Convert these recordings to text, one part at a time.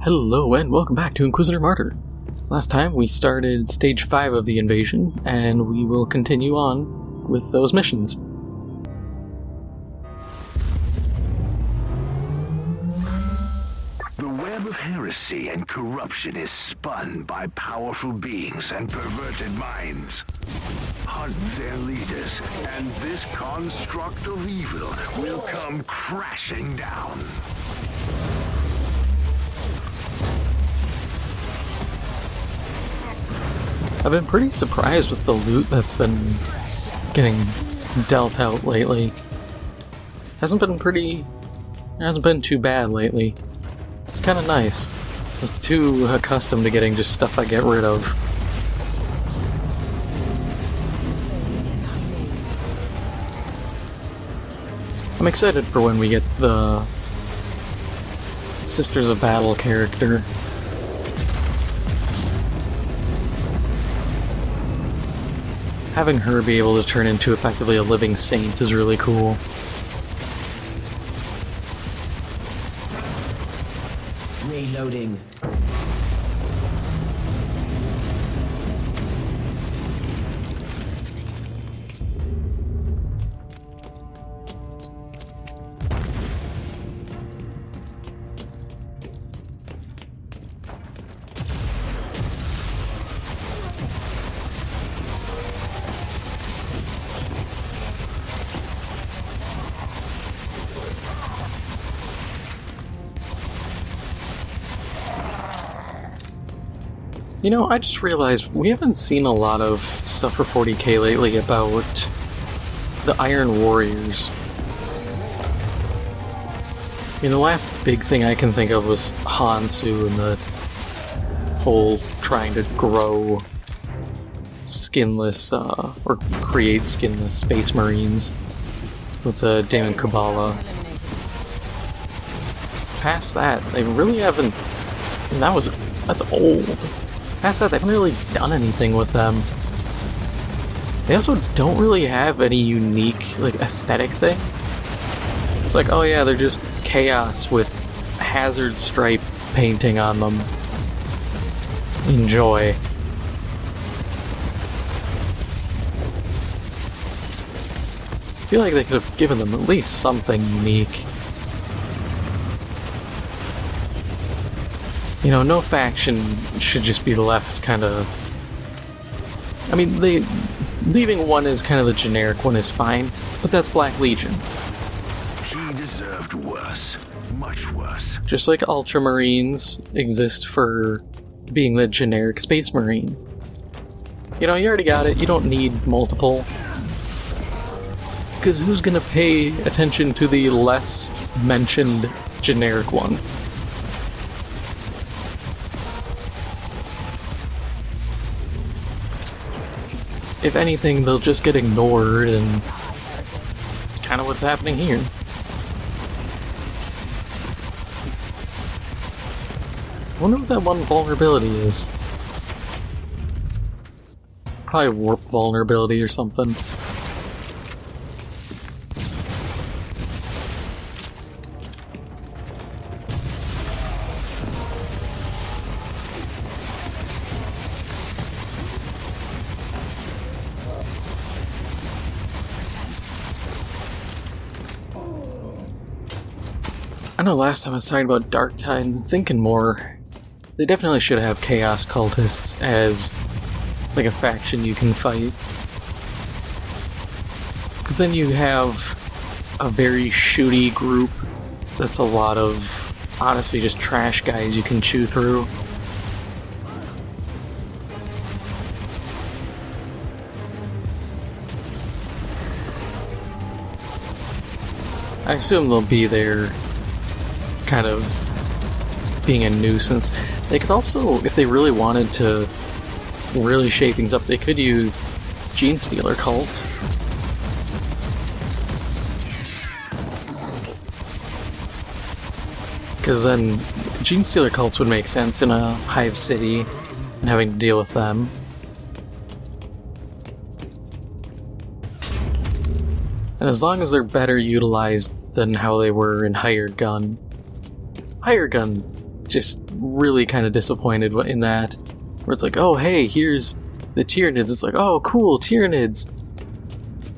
Hello and welcome back to Inquisitor Martyr. Last time we started stage 5 of the invasion, and we will continue on with those missions. The web of heresy and corruption is spun by powerful beings and perverted minds. Hunt their leaders, and this construct of evil will come crashing down. I've been pretty surprised with the loot that's been getting dealt out lately. Hasn't been too bad lately. It's kind of nice. I was too accustomed to getting just stuff I get rid of. I'm excited for when we get the Sisters of Battle character. Having her be able to turn into effectively a living saint is really cool. Reloading. You know, I just realized we haven't seen a lot of stuff for 40K lately about the Iron Warriors. I mean, the last big thing I can think of was Hansu and the whole trying to grow skinless, or create skinless Space Marines with the Daemon Kabbalah. Past that, they really haven't... And that's old. Past that, they haven't really done anything with them. They also don't really have any unique, aesthetic thing. It's like, oh yeah, they're just chaos with hazard stripe painting on them. Enjoy. I feel like they could have given them at least something unique. You know, no faction should just be left kind of... I mean, leaving one as kind of the generic one is fine, but that's Black Legion. He deserved worse. Much worse. Just like Ultramarines exist for being the generic Space Marine. You know, you already got it, you don't need multiple. Because who's gonna pay attention to the less mentioned generic one? If anything, they'll just get ignored, and it's kind of what's happening here. I wonder what that one vulnerability is. Probably warp vulnerability or something. I know last time I was talking about Darktide and thinking more, they definitely should have Chaos Cultists as like a faction you can fight. Because then you have a very shooty group that's a lot of, honestly, just trash guys you can chew through. I assume they'll be there kind of being a nuisance. They could also, if they really wanted to really shake things up, they could use Gene Stealer cults. Because then Gene Stealer cults would make sense in a hive city and having to deal with them. And as long as they're better utilized than how they were in Hired Gun. Hired Gun just really kind of disappointed in that. Where it's like, oh hey, here's the Tyranids. It's like, oh cool, Tyranids.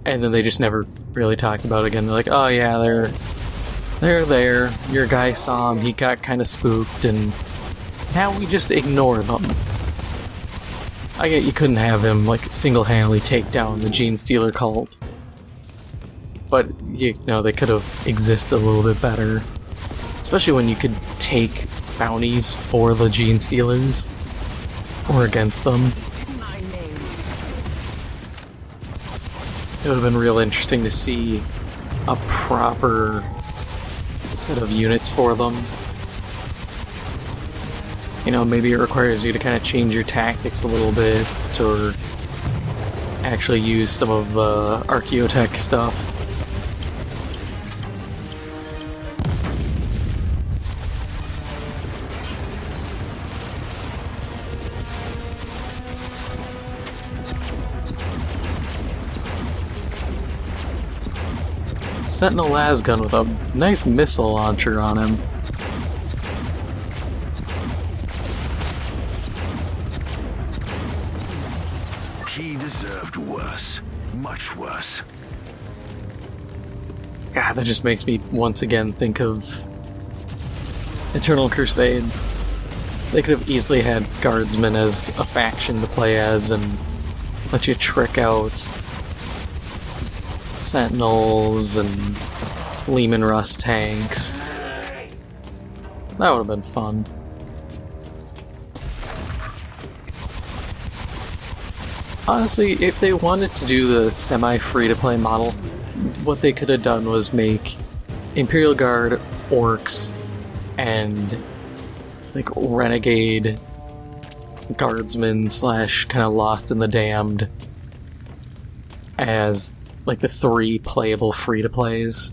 And then they just never really talked about it again. They're like, oh yeah, they're there. Your guy saw him, he got kind of spooked, and now we just ignore them. I get you couldn't have him, like, single-handedly take down the Gene Stealer cult. But, you know, they could have existed a little bit better. Especially when you could take bounties for the Gene Stealers. Or against them. It would have been real interesting to see a proper set of units for them. You know, maybe it requires you to kind of change your tactics a little bit, or actually use some of the Archaeotech stuff. Sentinel lasgun with a nice missile launcher on him. He deserved worse. Much worse. God, that just makes me once again think of Eternal Crusade. They could have easily had Guardsmen as a faction to play as and let you trick out Sentinels and Lehman Russ tanks. That would have been fun. Honestly, if they wanted to do the semi-free-to-play model, what they could have done was make Imperial Guard, Orcs, and like Renegade Guardsmen / kind of Lost in the Damned as like the 3 playable free-to-plays.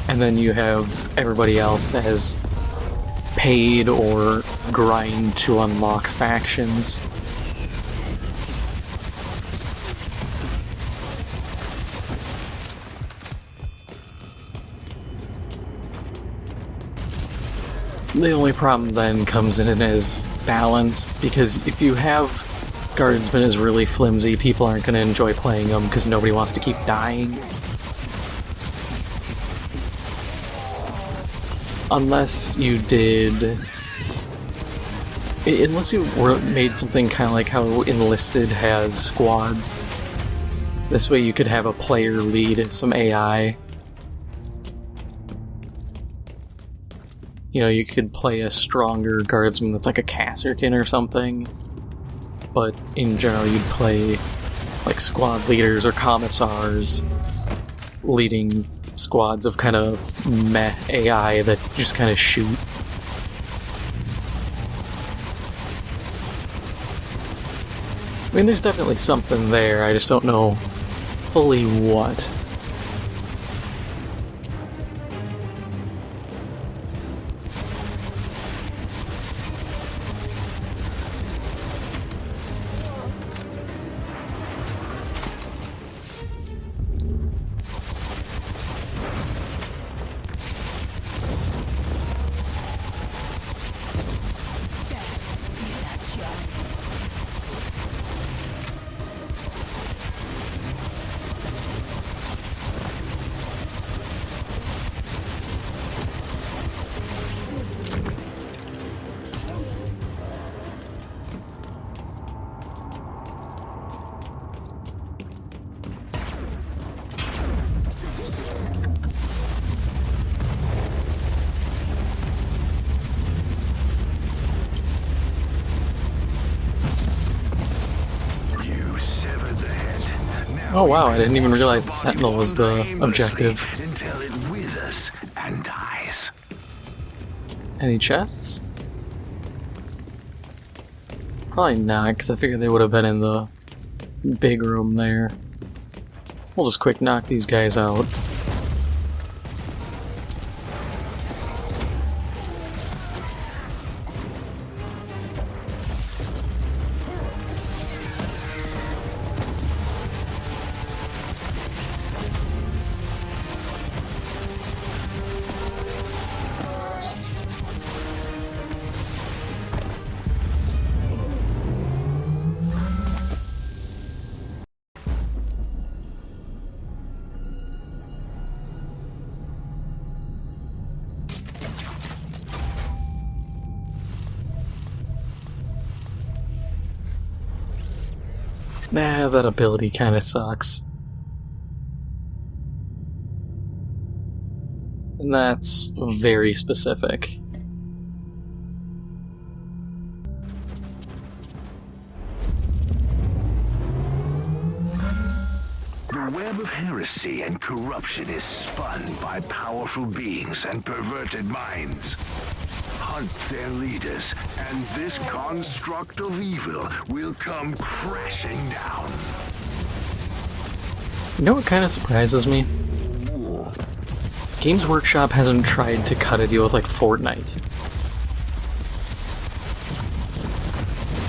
And then you have everybody else as paid or grind to unlock factions. The only problem then comes in as balance, because if you have Guardsmen as really flimsy, people aren't going to enjoy playing them because nobody wants to keep dying. Unless you did... Unless you made something kind of like how Enlisted has squads. This way you could have a player lead some AI. You know, you could play a stronger Guardsman that's like a Kasserkin or something. But in general you'd play like squad leaders or commissars leading squads of kind of meh AI that just kind of shoot. I mean, there's definitely something there, I just don't know fully what. Oh wow, I didn't even realize the Sentinel was the objective. Until it withers and dies. Any chests? Probably not, because I figured they would have been in the big room there. We'll just quick knock these guys out. Nah, that ability kind of sucks. And that's very specific. The web of heresy and corruption is spun by powerful beings and perverted minds. Hunt their leaders, and this construct of evil will come crashing down. You know what kind of surprises me? Games Workshop hasn't tried to cut a deal with, like, Fortnite.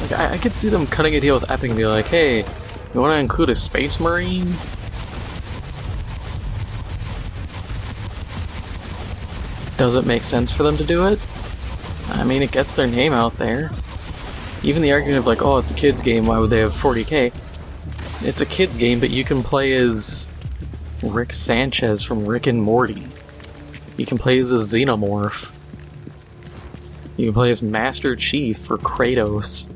Like, I could see them cutting a deal with Epic and be like, hey, you want to include a Space Marine? Does it make sense for them to do it? I mean, it gets their name out there. Even the argument of like, oh, it's a kid's game, why would they have 40K? It's a kid's game, but you can play as Rick Sanchez from Rick and Morty. You can play as a Xenomorph. You can play as Master Chief or Kratos.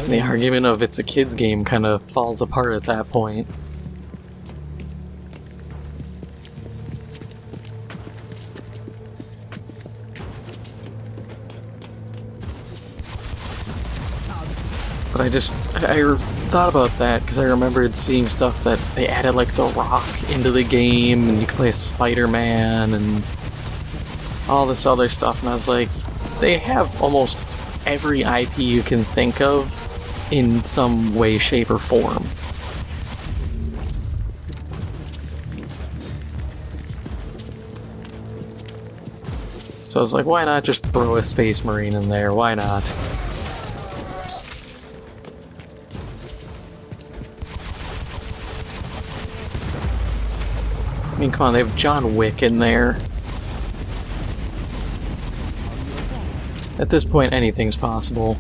The argument of it's a kid's game kind of falls apart at that point. But I thought about that because I remembered seeing stuff that they added like The Rock into the game, and you could play as Spider-Man and all this other stuff, and I was like, they have almost every IP you can think of in some way, shape, or form. So I was like, why not just throw a Space Marine in there? Why not? I mean, come on, they have John Wick in there. At this point, anything's possible.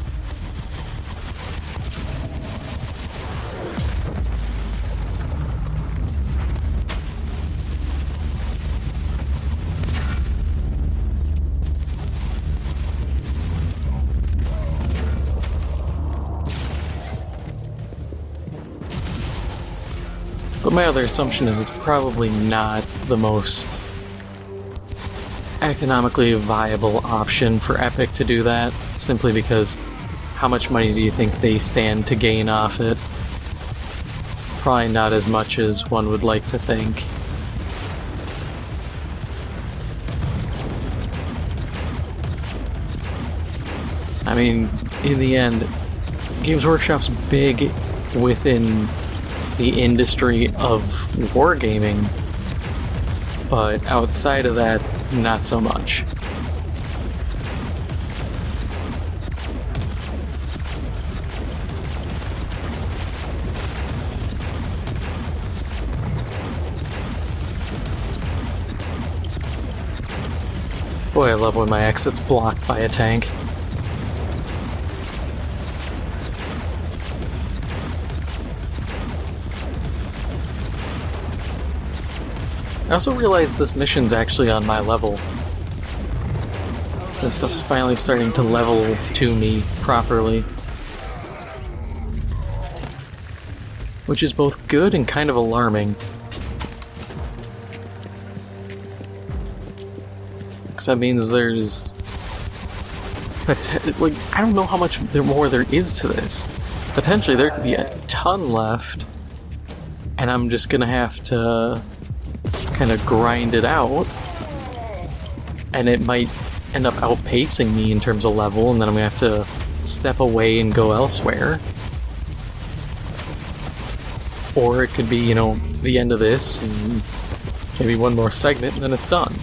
But my other assumption is it's probably not the most economically viable option for Epic to do that, simply because how much money do you think they stand to gain off it? Probably not as much as one would like to think. I mean, in the end, Games Workshop's big within the industry of wargaming, but outside of that, not so much. Boy, I love when my exit's blocked by a tank. I also realized this mission's actually on my level. This stuff's finally starting to level to me properly. Which is both good and kind of alarming. Because that means there's... like, I don't know how much more there is to this. Potentially there could be a ton left, and I'm just gonna have to kind of grind it out, and it might end up outpacing me in terms of level, and then I'm gonna have to step away and go elsewhere. Or it could be, you know, the end of this, and maybe one more segment, and then it's done.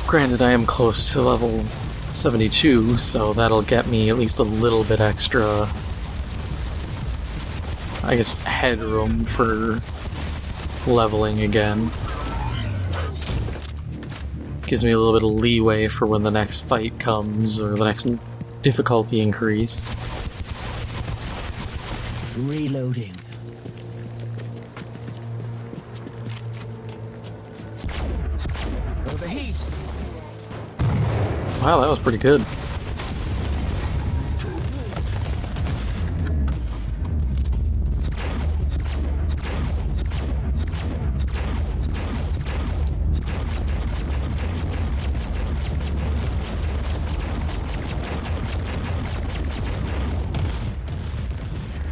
Granted, I am close to level 72, so that'll get me at least a little bit extra, I guess, headroom for leveling again. Gives me a little bit of leeway for when the next fight comes, or the next difficulty increase. Reloading. sight. Wow, that was pretty good.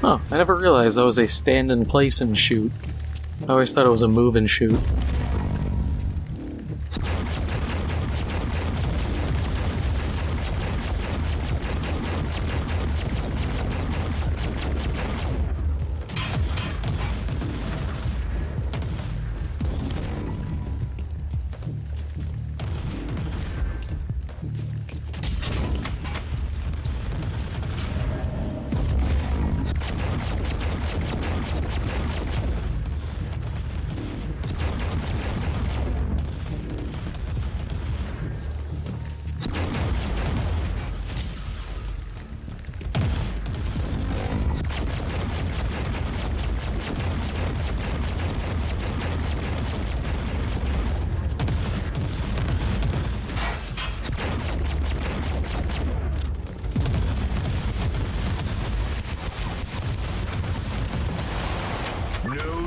Huh, I never realized that was a stand in place and shoot. I always thought it was a move and shoot.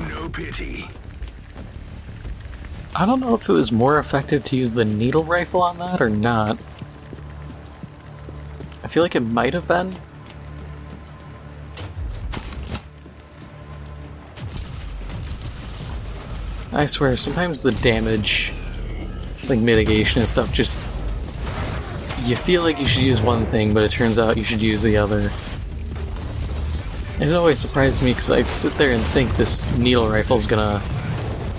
No pity. I don't know if it was more effective to use the needle rifle on that or not. I feel like it might have been. I swear, sometimes the damage, like mitigation and stuff, just... You feel like you should use one thing, but it turns out you should use the other. And it always surprises me because I'd sit there and think this needle rifle's gonna,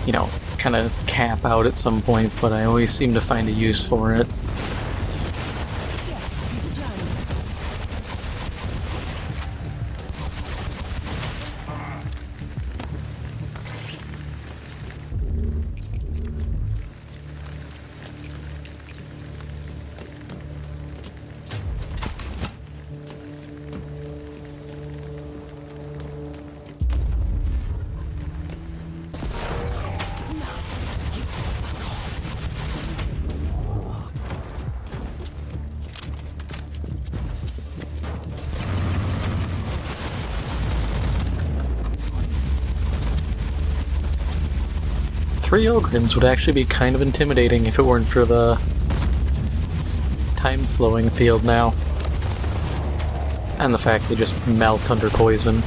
you know, kind of cap out at some point, but I always seem to find a use for it. Three Ogrins would actually be kind of intimidating if it weren't for the time-slowing field now. And the fact they just melt under poison.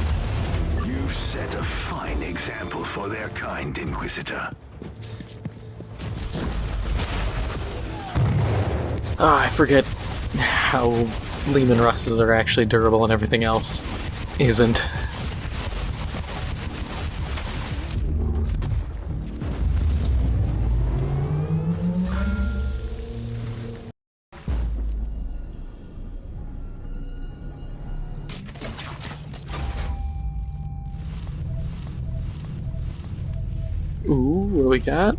You've set a fine example for their kind, Inquisitor. Oh, I forget how Lehman Russes are actually durable and everything else isn't. Ooh, what do we got?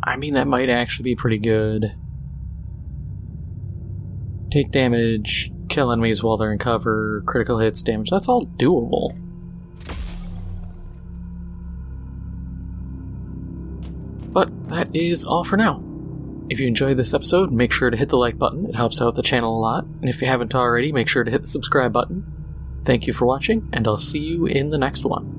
I mean, that might actually be pretty good. Take damage, kill enemies while they're in cover, critical hits, damage. That's all doable. But that is all for now. If you enjoyed this episode, make sure to hit the like button. It helps out the channel a lot. And if you haven't already, make sure to hit the subscribe button. Thank you for watching, and I'll see you in the next one.